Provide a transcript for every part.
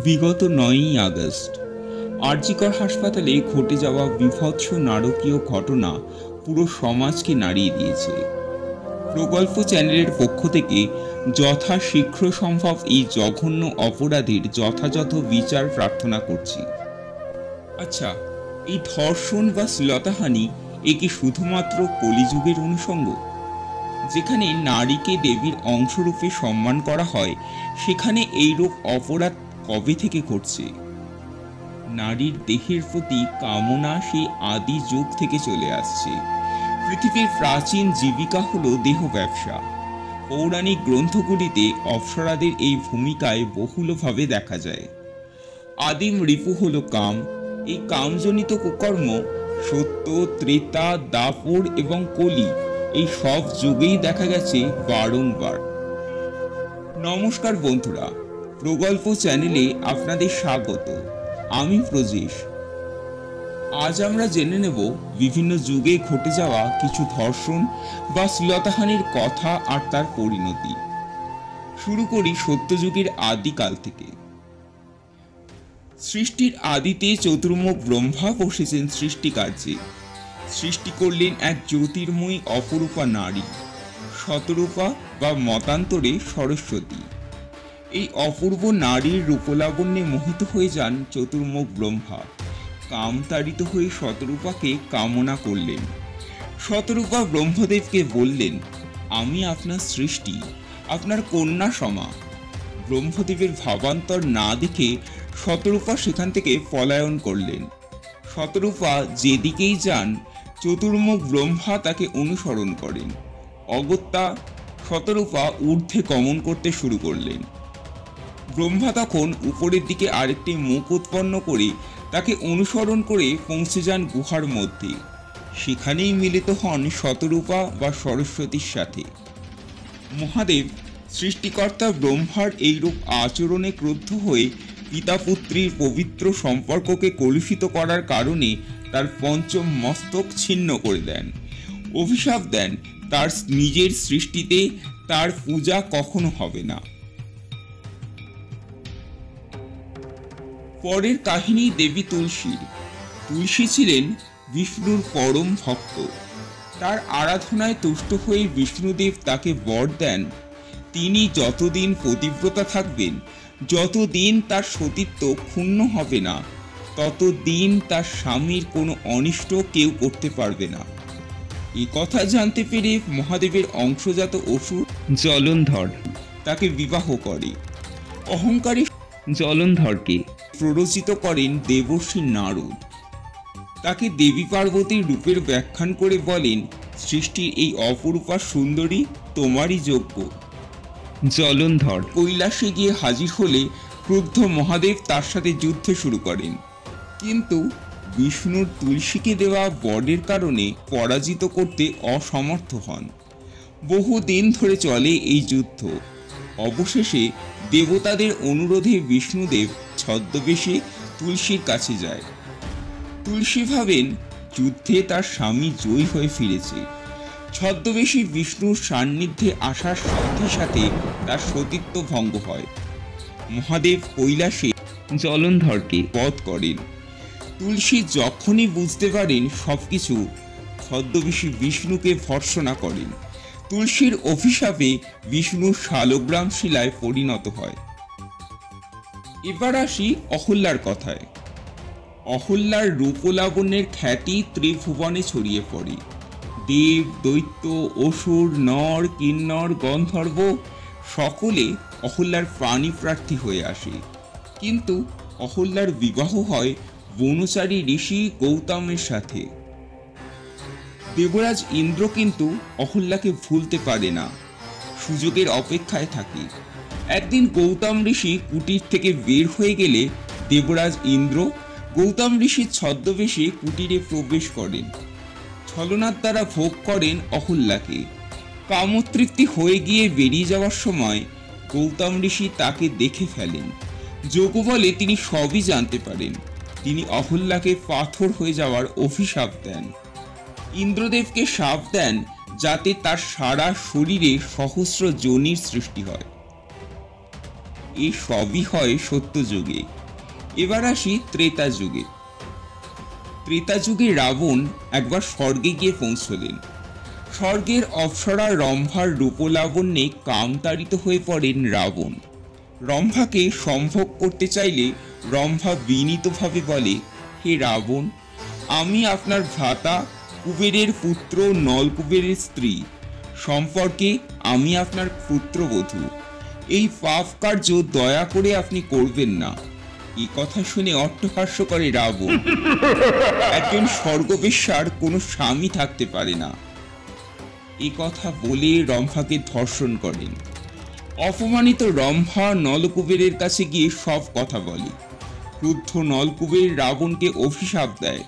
বিগত ৯ই আগস্ট আরজিকর হাসপাতালে ঘটে যাওয়া বীভৎস নারকীয় ঘটনা পুরো সমাজকে নাড়িয়ে দিয়েছে। প্রগল্প চ্যানেলের পক্ষ থেকে যথাশীঘ্র সম্ভব এই জঘন্য অপরাধীর যথাযথ বিচার প্রার্থনা করছি। আচ্ছা, এই ধর্ষণ বা শ্লীলতাহানি এ কি শুধুমাত্র কলিযুগের অনুষঙ্গ? যেখানে নারীকে দেবীর অংশরূপে সম্মান করা হয়, সেখানে এইরূপ অপরাধ কবে থেকে ঘটছে? নারীর দেহের প্রতি কামনা সেই আদি যুগ থেকে চলে আসছে। পৃথিবীর প্রাচীন জীবিকা হলো দেহ ব্যবসা। পৌরাণিক গ্রন্থগুলিতে অপ্সরাদের এই ভূমিকায় বহুলভাবে দেখা যায়। আদিম রিপু হলো কাম। এই কামজনিত কুকর্ম সত্য, ত্রেতা, দাপর এবং কলি এই সব যুগেই দেখা গেছে বারংবার। নমস্কার বন্ধুরা, প্রগল্প চ্যানেলে আপনাদের স্বাগত। আমি প্রজেশ। আজ আমরা জেনে নেব বিভিন্ন যুগে ঘটে যাওয়া কিছু ধর্ষণ বা শ্লীলতাহানির কথা আর তার পরিণতি। শুরু করি সত্যযুগের আদিকাল থেকে। সৃষ্টির আদিতে চতুর্মুখ ব্রহ্মা বসেছেন সৃষ্টিকার্যে। সৃষ্টি করলেন এক জ্যোতির্ময়ী অপরূপা নারী, শতরূপা বা মতান্তরে সরস্বতী। এই অপূর্ব নারীর রূপলাবণ্যে মোহিত হয়ে যান চতুর্মুখ ব্রহ্মা। কামতাড়িত হয়ে শতরূপাকে কামনা করলেন। শতরূপা ব্রহ্মদেবকে বললেন, আমি আপনার সৃষ্টি, আপনার কন্যা সমা। ব্রহ্মদেবের ভাবান্তর না দেখে শতরূপা সেখান থেকে পলায়ন করলেন। শতরূপা যেদিকেই যান, চতুর্মুখ ব্রহ্মা তাকে অনুসরণ করেন। অগত্যা শতরূপা ঊর্ধ্বে গমন করতে শুরু করলেন। ব্রহ্মা তখন উপরের দিকে আরেকটি মুখ উৎপন্ন করে তাকে অনুসরণ করে পৌঁছে যান গুহার মধ্যে। সেখানেই মিলিত হন শতরূপা বা সরস্বতীর সাথে। মহাদেব সৃষ্টিকর্তা ব্রহ্মার এইরূপ আচরণে ক্রুদ্ধ হয়ে পিতা পুত্রীর পবিত্র সম্পর্ককে কলুষিত করার কারণে তার পঞ্চম মস্তক ছিন্ন করে দেন। অভিশাপ দেন তার নিজের সৃষ্টিতে তার পূজা কখনো হবে না। পরের কাহিনী দেবী তুলসীর। তুলসী ছিলেন বিষ্ণুর পরম ভক্ত। তার আরাধনায় তুষ্ট হয়ে বিষ্ণুদেব তাকে বর দেন, তিনি যতদিন পতিব্রতা থাকবেন, যতদিন তার সতীত্ব ক্ষুণ্ণ হবে না, ততদিন তার স্বামীর কোনো অনিষ্ট কেউ করতে পারবে না। এ কথা জানতে পেরে মহাদেবের অংশজাত অসুর জলন্ধর তাকে বিবাহ করে। অহংকারী জলন্ধরকে প্ররোচিত করেন দেবর্ষি নারদ। তাকে দেবী পার্বতীর রূপের ব্যাখ্যান করে বলেন, সৃষ্টির এই অপরূপা সুন্দরী তোমারই যোগ্য। জলন্ধর কৈলাসে গিয়ে হাজির হলে ক্রুদ্ধ মহাদেব তার সাথে যুদ্ধ শুরু করেন, কিন্তু বিষ্ণুর তুলসীকে দেওয়া বরের কারণে পরাজিত করতে অসমর্থ হন। বহুদিন ধরে চলে এই যুদ্ধ। অবশেষে দেবতাদের অনুরোধে বিষ্ণুদেব ছদ্মবেশে তুলসীর কাছে যায়। তুলসী ভাবেন যুদ্ধে তার স্বামী জয়ী হয়ে ফিরেছে। ছদ্মবেশী বিষ্ণুর সান্নিধ্যে আসার সাথে সাথে তার সতীত্ব ভঙ্গ হয়। মহাদেব কৈলাসে জলন্ধরকে বধ করেন। তুলসী যখনই বুঝতে পারেন সবকিছু, ছদ্মবেশী বিষ্ণুকে ভর্ৎসনা করেন। তুলসীর অভিশাপে বিষ্ণু শালগ্রাম শিলায় পরিণত হয়। এবার আসি অহল্যার কথায়। অহল্যার রূপলাবণ্যের খ্যাতি ত্রিভুবনে ছড়িয়ে পড়ে। দেব, দৈত্য, অসুর, নর, কিন্নর, গন্ধর্ব সকলে অহল্যার প্রাণীপ্রার্থী হয়ে আসে। কিন্তু অহল্যার বিবাহ হয় বনচারী ঋষি গৌতমের সাথে। দেবরাজ ইন্দ্র কিন্তু অহল্যাকে ভুলতে পারে না, সুযোগের অপেক্ষায় থাকে। একদিন গৌতম ঋষি কুটির থেকে বের হয়ে গেলে দেবরাজ ইন্দ্র গৌতম ঋষির ছদ্মবেশে কুটিরে প্রবেশ করেন। ছলনার দ্বারা ভোগ করেন অহল্যাকে। কামতৃপ্তি হয়ে গিয়ে বেরিয়ে যাওয়ার সময় গৌতম ঋষি তাকে দেখে ফেলেন। যোগবলে তিনি সবই জানতে পারেন। তিনি অহল্যাকে পাথর হয়ে যাওয়ার অভিশাপ দেন। ইন্দ্রদেবকে শাপ দেন যাতে তার সারা শরীরে সহস্র যোনির সৃষ্টি হয়। এই সবই হয় সত্যযুগে। এবার আসি ত্রেতা যুগে। ত্রেতা যুগে রাবণ একবার স্বর্গে গিয়ে পৌঁছলেন। স্বর্গের অপ্সরা রম্ভার রূপলাবণ্যে কামতাড়িত হয়ে পড়েন রাবণ। রম্ভাকে সম্ভোগ করতে চাইলে রম্ভা বিনীতভাবে বলে, হে রাবণ, আমি আপনার ভ্রাতা কুবেরের পুত্র নলকুবেরের স্ত্রী, সম্পর্কে আমি আপনার পুত্রবধূ। এই পাপ কার্য দয়া করে আপনি করবেন না। এই কথা শুনে অট্টহাস্য করে রাবণ। একজন স্বর্গবেশ্যার কোনো স্বামী থাকতে পারে না। এই কথা বলে রম্ভাকে ধর্ষণ করেন। অপমানিত রম্ভা নলকুবেরের কাছে গিয়ে সব কথা বলে। ক্রুদ্ধ নলকুবের রাবণকে অভিশাপ দেয়,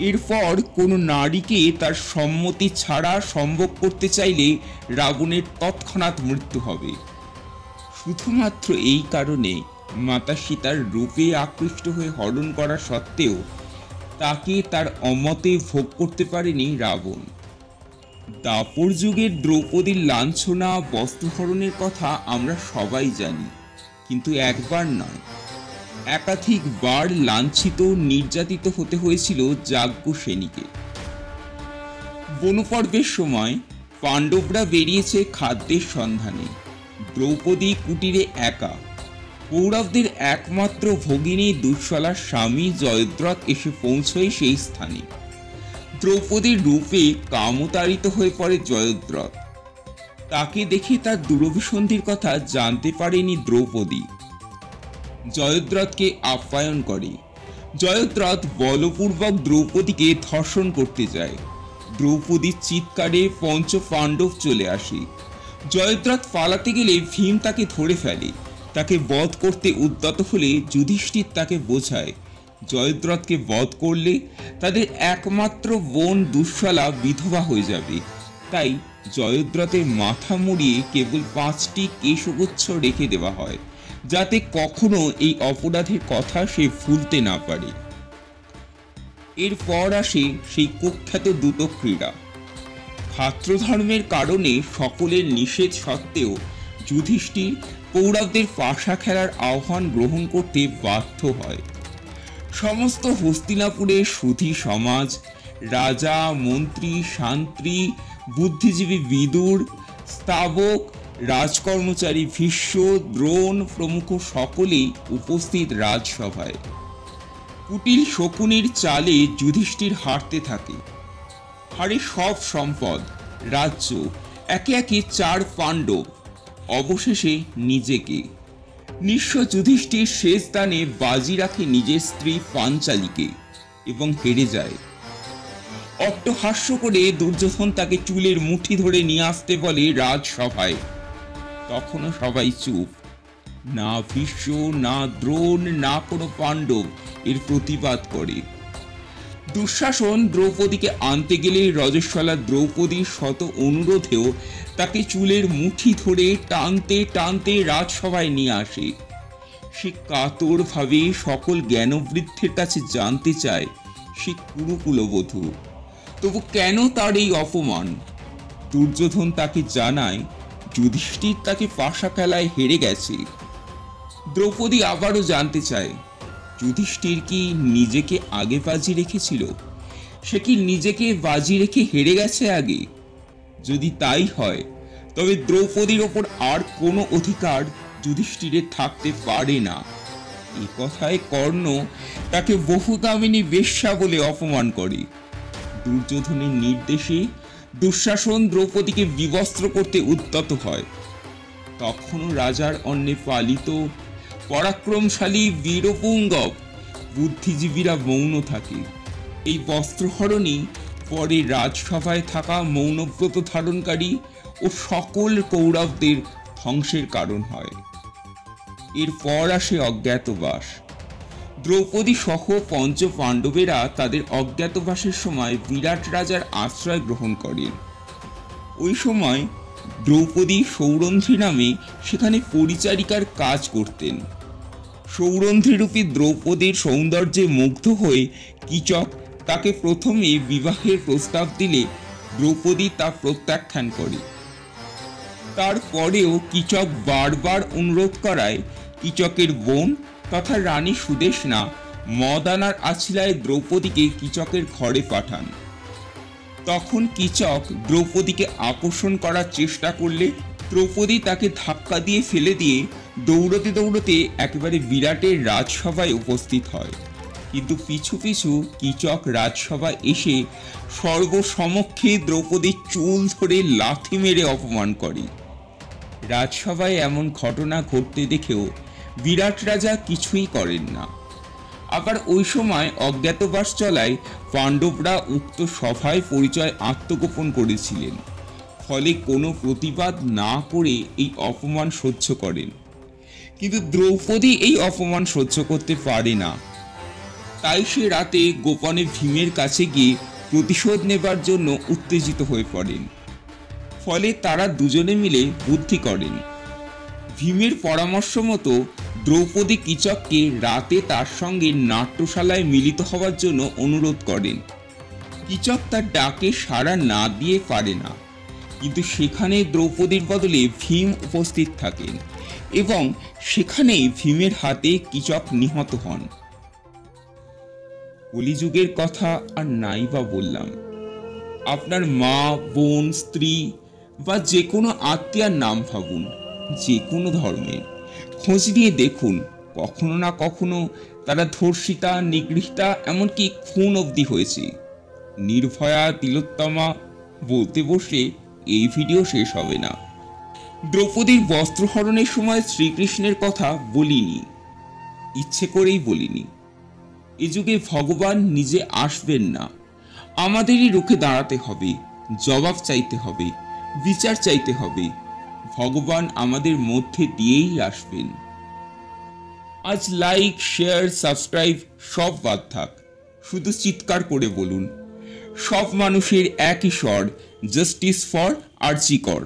এরপর কোনো নারীকে তার সম্মতি ছাড়া সম্ভোগ করতে চাইলে রাবণের তৎক্ষণাৎ মৃত্যু হবে। শুধুমাত্র এই কারণে মাতা সীতার রূপে আকৃষ্ট হয়ে হরণ করা সত্ত্বেও তাকে তার অমতে ভোগ করতে পারেনি রাবণ। দাপর যুগের দ্রৌপদীর লাঞ্ছনা বস্ত্রহরণের কথা আমরা সবাই জানি, কিন্তু একবার নয়, একাধিকবার লাঞ্ছিত নির্যাতিত হতে হয়েছিল যাজ্ঞসেনীকে। বনপর্বের সময় পাণ্ডবরা বেরিয়েছে খাদ্যের সন্ধানে। দ্রৌপদী কুটিরে একা। কৌরবদের একমাত্র ভগিনী দুঃশলার স্বামী জয়দ্রথ এসে পৌঁছয় সেই স্থানে। দ্রৌপদীর রূপে কামতাড়িত হয়ে পড়ে জয়দ্রথ। তাকে দেখে তার দুরভিসন্ধির কথা জানতে পারেনি দ্রৌপদী। জয়দ্রথকে আপ্যায়ন করে। জয়দ্রথ বলপূর্বক দ্রৌপদীকে ধর্ষণ করতে যায়। দ্রৌপদীর চিৎকারে পঞ্চ পাণ্ডব চলে আসে। জয়দ্রথ পালাতে গেলে ভীম তাকে ধরে ফেলে। তাকে বধ করতে উদ্যত হলে যুধিষ্ঠির তাকে বোঝায়, জয়দ্রথকে বধ করলে তাদের একমাত্র বোন দুঃশলা বিধবা হয়ে যাবে। তাই জয়দ্রথের মাথা মুড়িয়ে কেবল 5টি কেশগুচ্ছ রেখে দেওয়া হয়, যাতে কখনো এই অপরাধের কথা সে ভুলতে না পারে। এরপর আসে সেই কুখ্যাত দ্রুত ক্রীড়া। ভাতৃধর্মের কারণে সকলের নিষেধ সত্ত্বেও যুধিষ্ঠির কৌরবদের পাশা খেলার আহ্বান গ্রহণ করতে বাধ্য হয়। সমস্ত হস্তিনাপুরের সুধী সমাজ, রাজা, মন্ত্রী, শান্তি, বুদ্ধিজীবী বিদুর, স্তাবক, রাজকর্মচারী ভীষ্ম, দ্রোণ প্রমুখ সকলেই উপস্থিত রাজসভায়। কুটিল শকুনির চালে যুধিষ্ঠির হারতে থাকে। হারে সব সম্পদ, রাজ্য, একে একে 4 পাণ্ডব, অবশেষে নিজেকে। নিঃস্ব যুধিষ্ঠির শেষ দানে বাজি রাখে নিজের স্ত্রী পাঞ্চালীকে এবং হেরে যায়। অট্টহাস্য করে দুর্যোধন তাকে চুলের মুঠি ধরে নিয়ে আসতে বলে রাজসভায়। তখনও সবাই চুপ। না ভীষ্ম, না দ্রোণ, না কোনো পাণ্ডব এর প্রতিবাদ করে। দুঃশাসন দ্রৌপদীকে আনতে গেলে রজস্বলা দ্রৌপদীর শত অনুরোধেও তাকে চুলের মুঠি ধরে টানতে টানতে রাজসভায় নিয়ে আসে। সে কাতরভাবে সকল জ্ঞানবৃদ্ধের কাছে জানতে চায় সে কুরুকুলবধূ, তবু কেন তার এই অপমান? দুর্যোধন তাকে জানায় যুধিষ্ঠির তাকে পাশা খেলায় হেরে গেছে। দ্রৌপদী আবারও জানতে চায় যুধিষ্ঠির কি নিজেকে আগে বাজি রেখেছিল? সে কি নিজেকে বাজি রেখে হেরে গেছে আগে? যদি তাই হয় তবে দ্রৌপদীর ওপর আর কোনো অধিকার যুধিষ্ঠিরের থাকতে পারে না। এই কথায় কর্ণ তাকে বহুকামিনী বেশ্যা বলে অপমান করে। দুর্যোধনের নির্দেশে দুঃশাসন দ্রৌপদীকে বিবস্ত্র করতে উদ্যত হয়। তখনও রাজার অন্নে পালিত পরাক্রমশালী বীরপুঙ্গব বুদ্ধিজীবীরা মৌন থাকে। এই বস্ত্রহরণই পরে রাজসভায় থাকা মৌনব্রত ধারণকারী ও সকল কৌরবদের ধ্বংসের কারণ হয়। এরপর আসে অজ্ঞাতবাস। দ্রৌপদী সহ পঞ্চ পাণ্ডবেরা তাদের অজ্ঞাতবাসের সময় বিরাট রাজার আশ্রয় গ্রহণ করেন। ওই সময় দ্রৌপদী সৌরন্ধ্রী নামে সেখানে পরিচারিকার কাজ করতেন। সৌরন্ধ্রীরূপী দ্রৌপদীর সৌন্দর্যে মুগ্ধ হয়ে কীচক তাকে প্রথমে বিবাহের প্রস্তাব দিলে দ্রৌপদী তা প্রত্যাখ্যান করে। তারপরেও কীচক বারবার অনুরোধ করায় কীচকের বোন তথা রানী সুদেষ্ণা মদ আনার আছিলায় দ্রৌপদীকে কীচকের ঘরে পাঠান। তখন কীচক দ্রৌপদীকে আকর্ষণ করার চেষ্টা করলে দ্রৌপদী তাকে ধাক্কা দিয়ে ফেলে দিয়ে দৌড়তে দৌড়তে একেবারে বিরাটের রাজসভায় উপস্থিত হয়। কিন্তু পিছু পিছু কীচক রাজসভায় এসে সর্বসমক্ষে দ্রৌপদীর চুল ধরে লাথি মেরে অপমান করে। রাজসভায় এমন ঘটনা ঘটতে দেখেও বিরাট রাজা কিছুই করেন না। আবার ওই সময় অজ্ঞাতবাস চলায় পাণ্ডবরা উক্ত সভায় পরিচয় আত্মগোপন করেছিলেন, ফলে কোনো প্রতিবাদ না করে এই অপমান সহ্য করেন। কিন্তু দ্রৌপদী এই অপমান সহ্য করতে পারে না, তাই সে রাতে গোপনে ভীমের কাছে গিয়ে প্রতিশোধ নেবার জন্য উত্তেজিত হয়ে পড়েন। ফলে তারা দুজনে মিলে বুদ্ধি করেন। ভীমের পরামর্শ মতো দ্রৌপদী কীচককে রাতে তার সঙ্গে নাট্যশালায় মিলিত হওয়ার জন্য অনুরোধ করেন। কীচক তার ডাকে সাড়া না দিয়ে পারে না, কিন্তু সেখানে দ্রৌপদীর বদলে ভীম উপস্থিত থাকেন এবং সেখানেই ভীমের হাতে কীচক নিহত হন। কলিযুগের কথা আর নাই বা বললাম। আপনার মা, বোন, স্ত্রী বা যে কোনো আত্মীয়ার নাম ভাবুন, যে কোনো ধর্মের, খোঁজ নিয়ে দেখুন কখনো না কখনো তারা ধর্ষিতা, নিগৃহীতা, এমনকি খুন অবধি হয়েছে। নির্ভয়া, তিলোত্তমা বলতে বসে এই ভিডিও শেষ হবে না। দ্রৌপদীর বস্ত্রহরণের সময় শ্রীকৃষ্ণের কথা বলিনি, ইচ্ছে করেই বলিনি। এ যুগে ভগবান নিজে আসবেন না, আমাদেরই রুখে দাঁড়াতে হবে, জবাব চাইতে হবে, বিচার চাইতে হবে। ভগবান আমাদের মধ্যে দিয়েই আসবেন। আজ লাইক, শেয়ার, সাবস্ক্রাইব সব বাদ থাক, শুধু চিৎকার করে বলুন, সব মানুষের একই স্বর, জাস্টিস ফর আরজি কর।